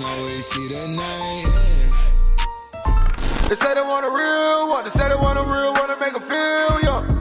always see the night. They say they want a real one, they say they want a real one to make them feel young.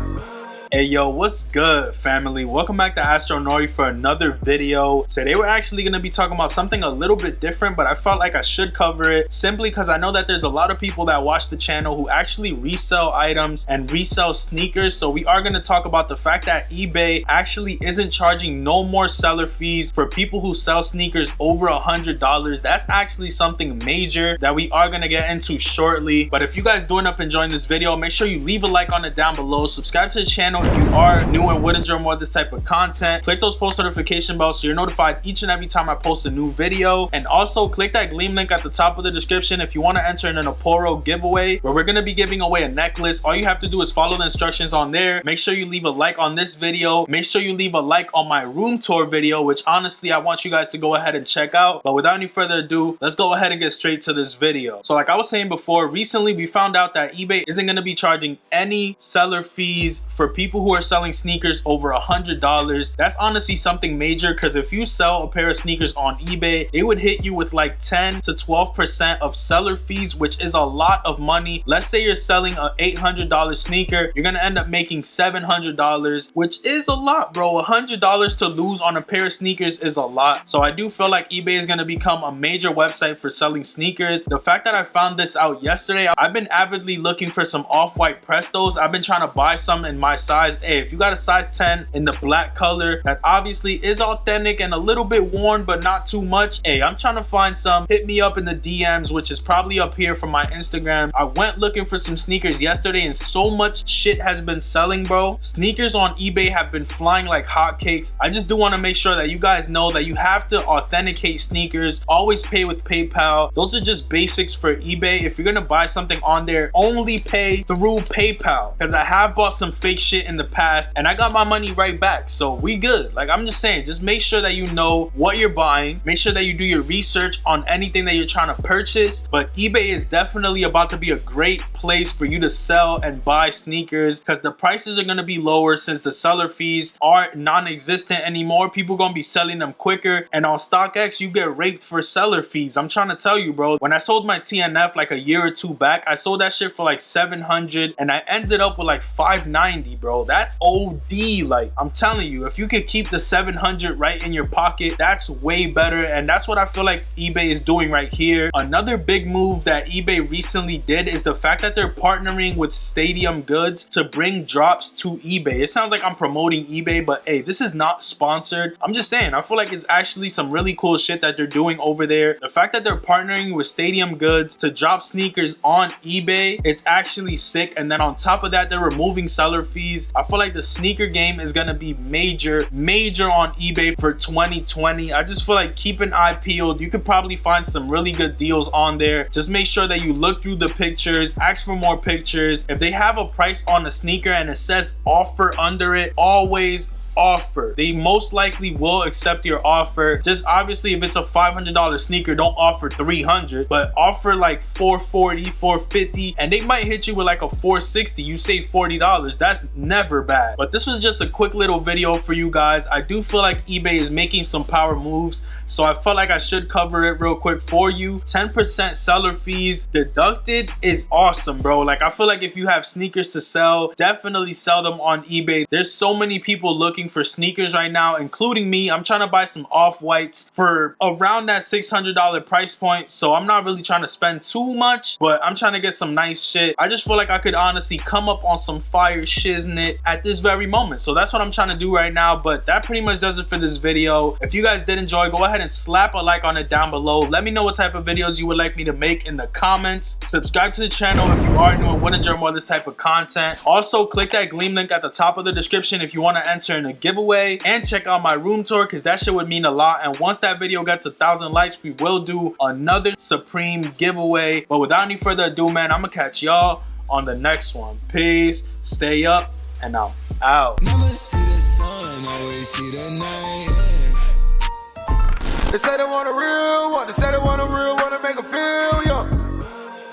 Hey yo, what's good, family? Welcome back to Astro Nori for another video. Today we're actually going to be talking about something a little bit different, but I felt like I should cover it simply because I know that there's a lot of people that watch the channel who actually resell items and resell sneakers. So we are going to talk about the fact that eBay actually isn't charging no more seller fees for people who sell sneakers over $100. That's actually something major that we are going to get into shortly. But if you guys do end up enjoying this video, make sure you leave a like on it down below, subscribe to the channel if you are new and would enjoy more of this type of content. Click those post notification bells so you're notified each and every time I post a new video. And also click that Gleam link at the top of the description if you want to enter in an Aporo giveaway where we're going to be giving away a necklace. All you have to do is follow the instructions on there. Make sure you leave a like on this video. Make sure you leave a like on my room tour video, which honestly I want you guys to go ahead and check out. But without any further ado, let's go ahead and get straight to this video. So like I was saying before, recently we found out that eBay isn't going to be charging any seller fees for people who are selling sneakers over $100. That's honestly something major, because if you sell a pair of sneakers on eBay, it would hit you with like 10 to 12% of seller fees, which is a lot of money. Let's say you're selling an $800 sneaker, you're gonna end up making $700, which is a lot, bro. $100 to lose on a pair of sneakers is a lot. So I do feel like eBay is gonna become a major website for selling sneakers. The fact that I found this out yesterday, I've been avidly looking for some off-white Prestos. I've been trying to buy some in my size. Hey, if you got a size 10 in the black color that obviously is authentic and a little bit worn but not too much, hey, I'm trying to find some. Hit me up in the DMs, which is probably up here from my Instagram. I went looking for some sneakers yesterday and so much shit has been selling, bro. Sneakers on eBay have been flying like hotcakes. I just do want to make sure that you guys know that you have to authenticate sneakers. Always pay with PayPal. Those are just basics for eBay. If you're gonna buy something on there, only pay through PayPal, because I have bought some fake shit in the past and I got my money right back, so we good. Like, I'm just saying, just make sure that you know what you're buying. Make sure that you do your research on anything that you're trying to purchase. But eBay is definitely about to be a great place for you to sell and buy sneakers, because the prices are going to be lower since the seller fees are non-existent anymore. People gonna be selling them quicker, and on StockX you get raped for seller fees. I'm trying to tell you, bro. When I sold my TNF like a year or two back, I sold that shit for like $700 and I ended up with like $590, bro. That's OD. Like, I'm telling you, if you could keep the $700 right in your pocket, that's way better. And that's what I feel like eBay is doing right here. Another big move that eBay recently did is the fact that they're partnering with Stadium Goods to bring drops to eBay. It sounds like I'm promoting eBay, but hey, this is not sponsored. I'm just saying, I feel like it's actually some really cool shit that they're doing over there. The fact that they're partnering with Stadium Goods to drop sneakers on eBay, it's actually sick. And then on top of that, they're removing seller fees. I feel like the sneaker game is gonna be major on eBay for 2020. I just feel like keep an eye peeled. You could probably find some really good deals on there. Just make sure that you look through the pictures, ask for more pictures. If they have a price on a sneaker and it says offer under it, always offer. They most likely will accept your offer. Just obviously, if it's a $500 sneaker, don't offer $300, but offer like $440, $450, and they might hit you with like a $460. You save $40. That's never bad. But this was just a quick little video for you guys. I do feel like eBay is making some power moves, so I felt like I should cover it real quick for you. 10% seller fees deducted is awesome, bro. Like, I feel like if you have sneakers to sell, definitely sell them on eBay. There's so many people looking for sneakers right now, including me. I'm trying to buy some off-whites for around that $600 price point, so I'm not really trying to spend too much, but I'm trying to get some nice shit. I just feel like I could honestly come up on some fire shiznit at this very moment, so that's what I'm trying to do right now. But that pretty much does it for this video. If you guys did enjoy, go ahead and slap a like on it down below. Let me know what type of videos you would like me to make in the comments. Subscribe to the channel if you are new and want to enjoy more of this type of content. Also, click that Gleam link at the top of the description if you want to enter in a giveaway, and check out my room tour, because that shit would mean a lot. And once that video gets 1,000 likes, we will do another Supreme giveaway. But without any further ado, man, I'm gonna catch y'all on the next one. Peace, stay up, and I'm out. Never see the sun, always see the night. They say they want a real one, they say they want a real one to make them feel young.